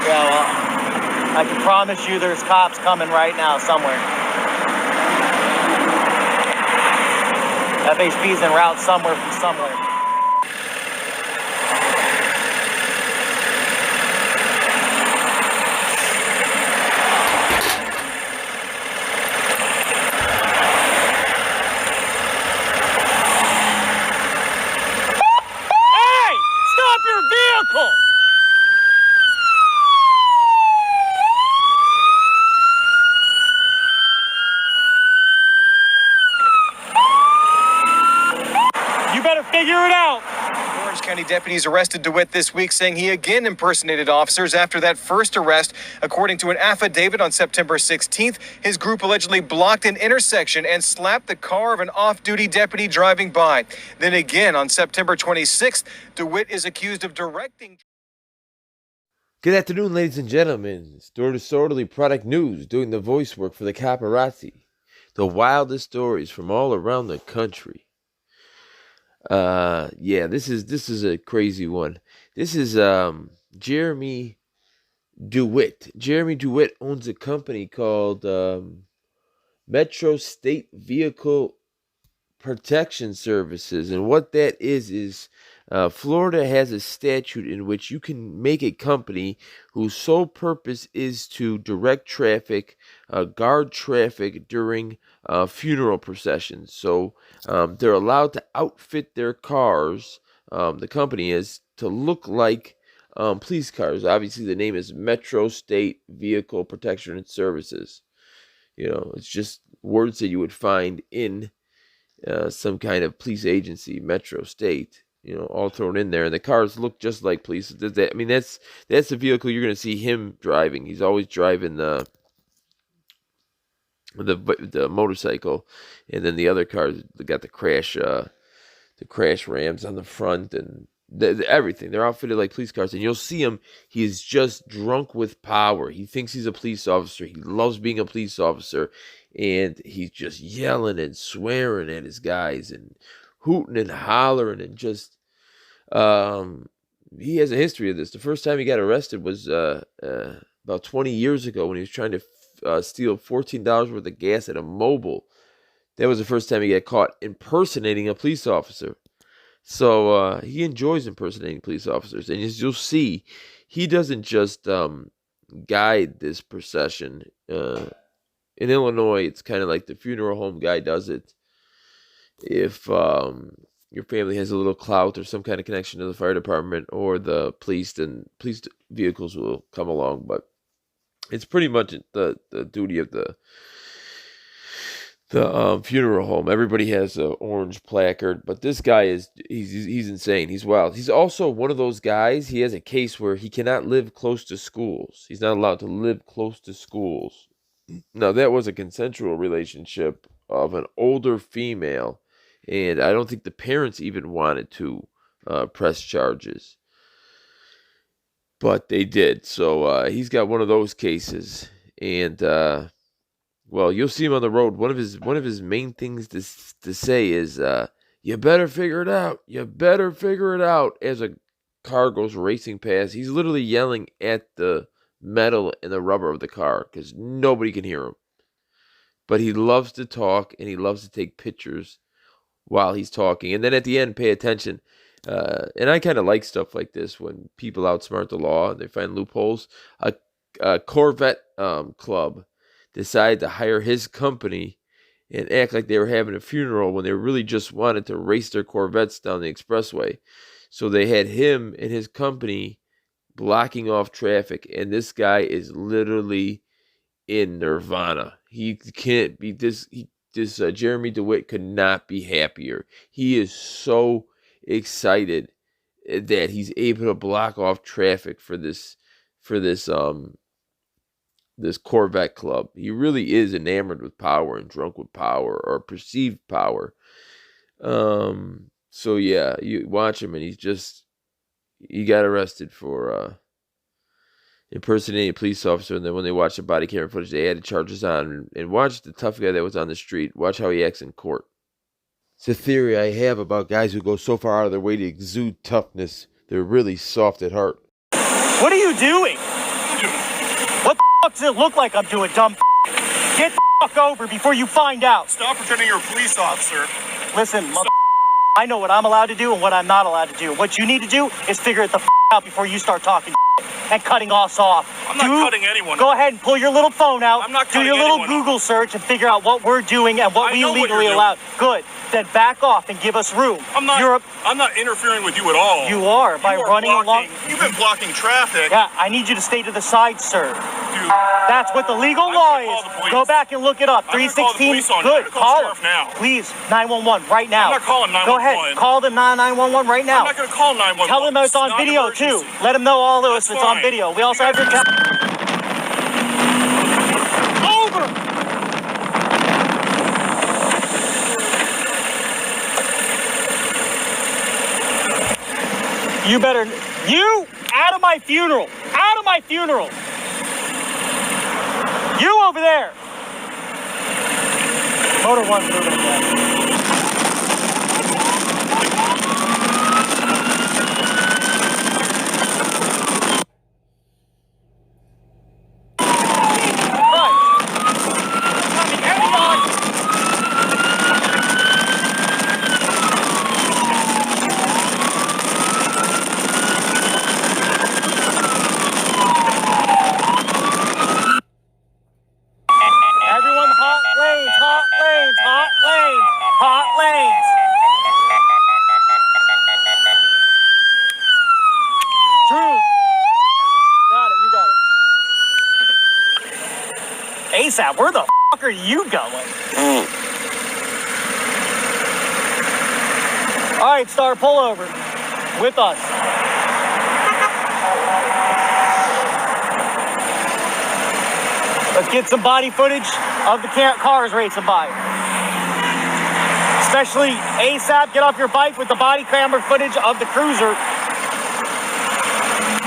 Yeah, well, I can promise you there's cops coming right now somewhere. FHP's en route somewhere from somewhere. Hey! Stop your vehicle! You better figure it out. Orange County deputies arrested Dewitt this week, saying he again impersonated officers after that first arrest. According to an affidavit on September 16th, his group allegedly blocked an intersection and slapped the car of an off-duty deputy driving by. Then again on September 26th, Dewitt is accused of directing. Good afternoon, ladies and gentlemen. It's Door Disorderly Product News, doing the voice work for the Cop-Arazzi. The wildest stories from all around the country. This is a crazy one. This is Jeremy Dewitt. Jeremy Dewitt owns a company called Metro State Vehicle Protection Services, and what that is Florida has a statute in which you can make a company whose sole purpose is to direct traffic, guard traffic during funeral processions. So they're allowed to outfit their cars, the company is, to look like police cars. Obviously, the name is Metro State Vehicle Protection and Services. You know, it's just words that you would find in some kind of police agency, Metro State, you know, all thrown in there. And the cars look just like police. That's the vehicle you're going to see him driving. He's always driving the motorcycle, and then the other cars got the crash rams on the front, and everything. They're outfitted like police cars, and you'll see him. He is just drunk with power. He thinks he's a police officer. He loves being a police officer, and he's just yelling and swearing at his guys and hooting and hollering, and just he has a history of this. The first time he got arrested was about 20 years ago when he was trying to steal $14 worth of gas at a mobile. That was the first time he got caught impersonating a police officer. So he enjoys impersonating police officers. And as you'll see, he doesn't just guide this procession. In Illinois, it's kind of like the funeral home guy does it. If your family has a little clout or some kind of connection to the fire department or the police, then police vehicles will come along. But it's pretty much the duty of the funeral home. Everybody has an orange placard, but this guy he's insane. He's wild. He's also one of those guys. He has a case where he cannot live close to schools. He's not allowed to live close to schools. Now, that was a consensual relationship of an older female, and I don't think the parents even wanted to press charges, but they did. So he's got one of those cases, and well, you'll see him on the road. One of his main things to say is, "You better figure it out. You better figure it out." As a car goes racing past, he's literally yelling at the metal and the rubber of the car because nobody can hear him. But he loves to talk, and he loves to take pictures while he's talking. And then at the end, pay attention. And I kind of like stuff like this when people outsmart the law and they find loopholes. A Corvette club decided to hire his company and act like they were having a funeral when they really just wanted to race their Corvettes down the expressway. So they had him and his company blocking off traffic, and this guy is literally in nirvana. He can't be Jeremy Dewitt could not be happier. He is so excited that he's able to block off traffic for this Corvette club. He really is enamored with power and drunk with power, or perceived power. So yeah, you watch him, and he got arrested for impersonating a police officer, and then when they watched the body camera footage, they added charges on. And watch the tough guy that was on the street. Watch how he acts in court. It's a theory I have about guys who go so far out of their way to exude toughness, they're really soft at heart. What are you doing? you doing? What the fuck does it look like I'm doing, dumb? Get the fuck over before you find out. Stop pretending you're a police officer. Listen, I know what I'm allowed to do and what I'm not allowed to do. What you need to do is figure it the out before you start talking and cutting us off. I'm not cutting anyone. Go ahead and pull your little phone out. I'm not do cutting your little anyone Google search and figure out what we're doing and what we legally allow. Good. Then back off and give us room. I'm not interfering with you at all. You are by running along. You've been blocking traffic. Yeah, I need you to stay to the side, sir. Dude, that's what the legal law is. Go back and look it up. 316. Good. Call them now. Please, 911 right now. I'm not calling 911. Go ahead. Call them 911 right now. I'm not going to call 911. Tell them it's on video too. Let them know all this. It's on video. We also have your over. You better. You out of my funeral. Out of my funeral. You over there. Motor one's moving again. ASAP, where the fuck are you going? All right, Star, pull over with us. Let's get some body footage of the cars racing by. Especially ASAP, get off your bike with the body camera footage of the cruiser.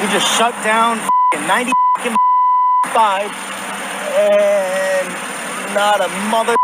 We just shut down 95 and not a motherfucker.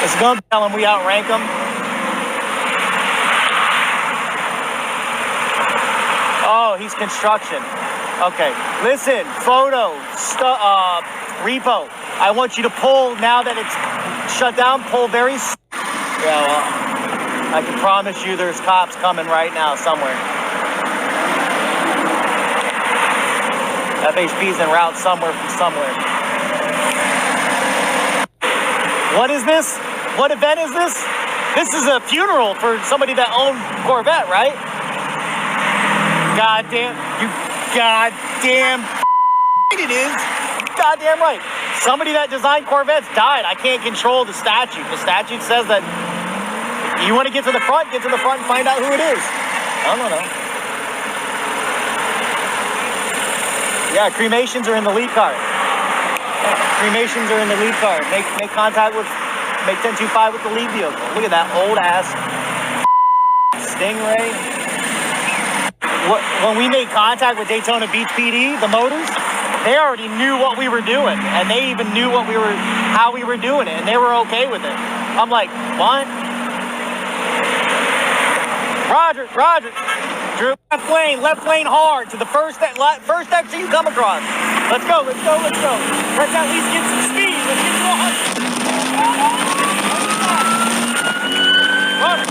Let's go tell him we outrank him. Oh, he's construction. Okay, listen, photo, repo. I want you to pull, now that it's shut down, pull very... Yeah, well, I can promise you there's cops coming right now somewhere. FHP's en route somewhere from somewhere. What is this? What event is this? This is a funeral for somebody that owned Corvette, right? Goddamn, you goddamn it is. Goddamn right. Somebody that designed Corvettes died. I can't control the statute. The statute says that you want to get to the front and find out who it is. I don't know. Yeah, cremations are in the lead car. Cremations are in the lead car. Make contact with, make 1025 with the lead vehicle. Look at that old ass Stingray. When we made contact with Daytona Beach PD, the motors, they already knew what we were doing, and they even knew how we were doing it, and they were okay with it. I'm like, what? Roger. Drew, left lane hard to the first exit you come across. Let's go. Let's at least get some speed. Let's get to 100. Roger.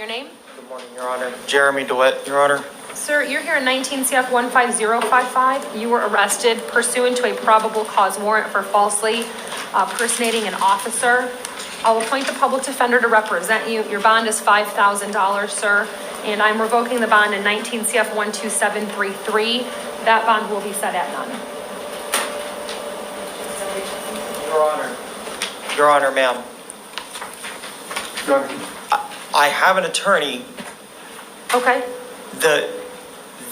Your name? Good morning, Your Honor. Jeremy Dewitt, Your Honor. Sir, you're here in 19 CF 15055. You were arrested pursuant to a probable cause warrant for falsely personating an officer. I'll appoint the public defender to represent you. Your bond is $5,000, sir, and I'm revoking the bond in 19 CF 12733. That bond will be set at none. Your Honor, ma'am. I have an attorney. Okay.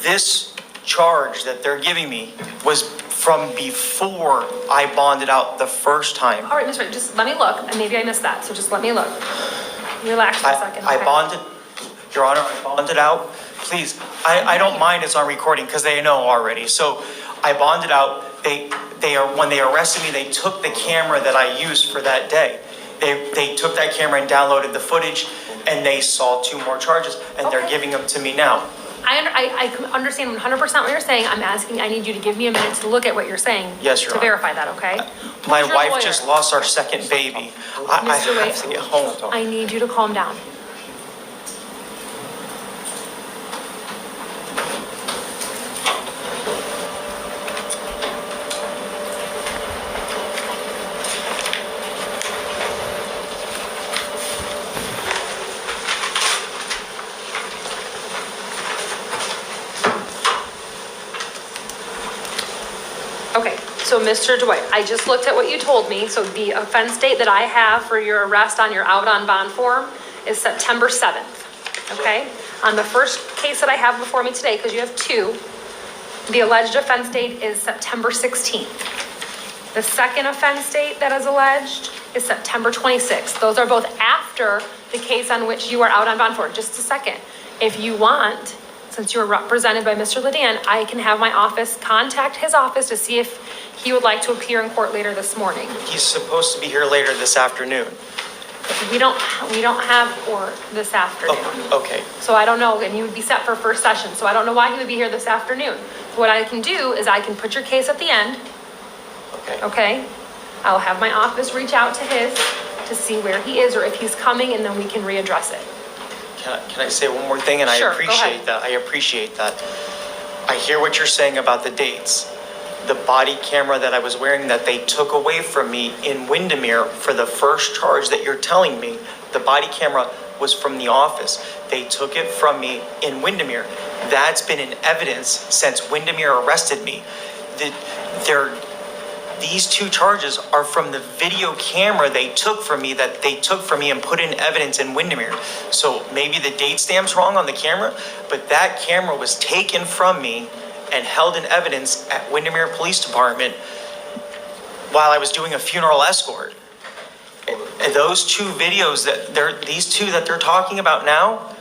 This charge that they're giving me was from before I bonded out the first time. All right, Mr. Wright, just let me look. Maybe I missed that, so just let me look. Relax for a second. I bonded, Your Honor, I bonded out please, I don't mind it's on recording because they know already. So I bonded out. When they arrested me, they took the camera that I used for that day. They took that camera and downloaded the footage, and they saw 2 more charges, and they're giving them to me now. I understand 100% what you're saying. I'm asking, I need you to give me a minute to look at what you're saying. Yes, Your To Honor. verify that, okay? My Who's your wife lawyer? just lost our second baby. I Mr. have Wade, to get home. I need you to calm down. Okay, so Mr. Dewitt, I just looked at what you told me. So the offense date that I have for your arrest on your out on bond form is September 7th, okay? On the first case that I have before me today, because you have 2, the alleged offense date is September 16th. The second offense date that is alleged is September 26th. Those are both after the case on which you are out on bond for. Just a second. If you want, since you are represented by Mr. Ledan, I can have my office contact his office to see if he would like to appear in court later this morning. He's supposed to be here later this afternoon. We don't have court this afternoon. Oh, okay. So I don't know, and you would be set for first session, so I don't know why he would be here this afternoon. What I can do is I can put your case at the end, Okay. okay? I'll have my office reach out to his to see where he is or if he's coming, and then we can readdress it. Can I say one more thing? And Sure, I go appreciate ahead. that. I appreciate that. I hear what you're saying about the dates. The body camera that I was wearing that they took away from me in Windermere for the first charge that you're telling me, the body camera was from the office. They took it from me in Windermere. That's been in evidence since Windermere arrested me. These 2 charges are from the video camera they took from me and put in evidence in Windermere. So maybe the date stamp's wrong on the camera, but that camera was taken from me and held in evidence at Windermere Police Department while I was doing a funeral escort. And those 2 videos these 2 that they're talking about now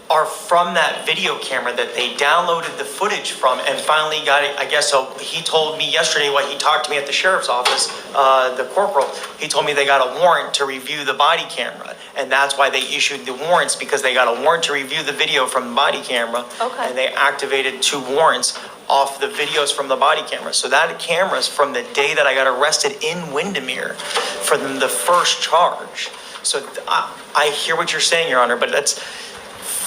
are from that video camera that they downloaded the footage from and finally got it. I guess so. He told me yesterday when he talked to me at the sheriff's office, the corporal, he told me they got a warrant to review the body camera. And that's why they issued the warrants, because they got a warrant to review the video from the body camera. Okay. And they activated 2 warrants off the videos from the body camera. So that camera's from the day that I got arrested in Windermere for the first charge. So I hear what you're saying, Your Honor, but that's,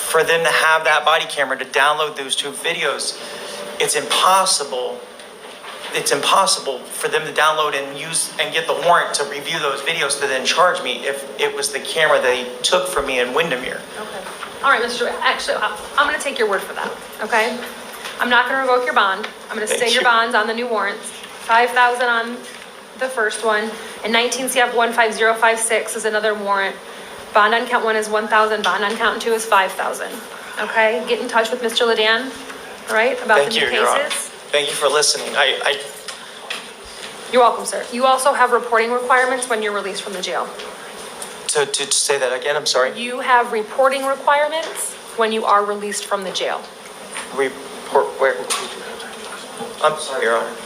for them to have that body camera to download those 2 videos, it's impossible for them to download and use and get the warrant to review those videos to then charge me if it was the camera they took from me in Windermere. Okay. All right, Mr. Actually, I'm going to take your word for that, okay? I'm not going to revoke your bond. I'm going to Thank stay your you. bonds on the new warrants. 5,000 on the first one, and 19 CF 15056 is another warrant. Bond on count 1 is 1,000, bond on count 2 is 5,000. Okay, get in touch with Mr. Ledan, all right, about the Thank new you, Your Honor. cases. Thank you for listening. You're welcome, sir. You also have reporting requirements when you're released from the jail. To say that again, I'm sorry. You have reporting requirements when you are released from the jail. Report where? I'm sorry, Your Honor.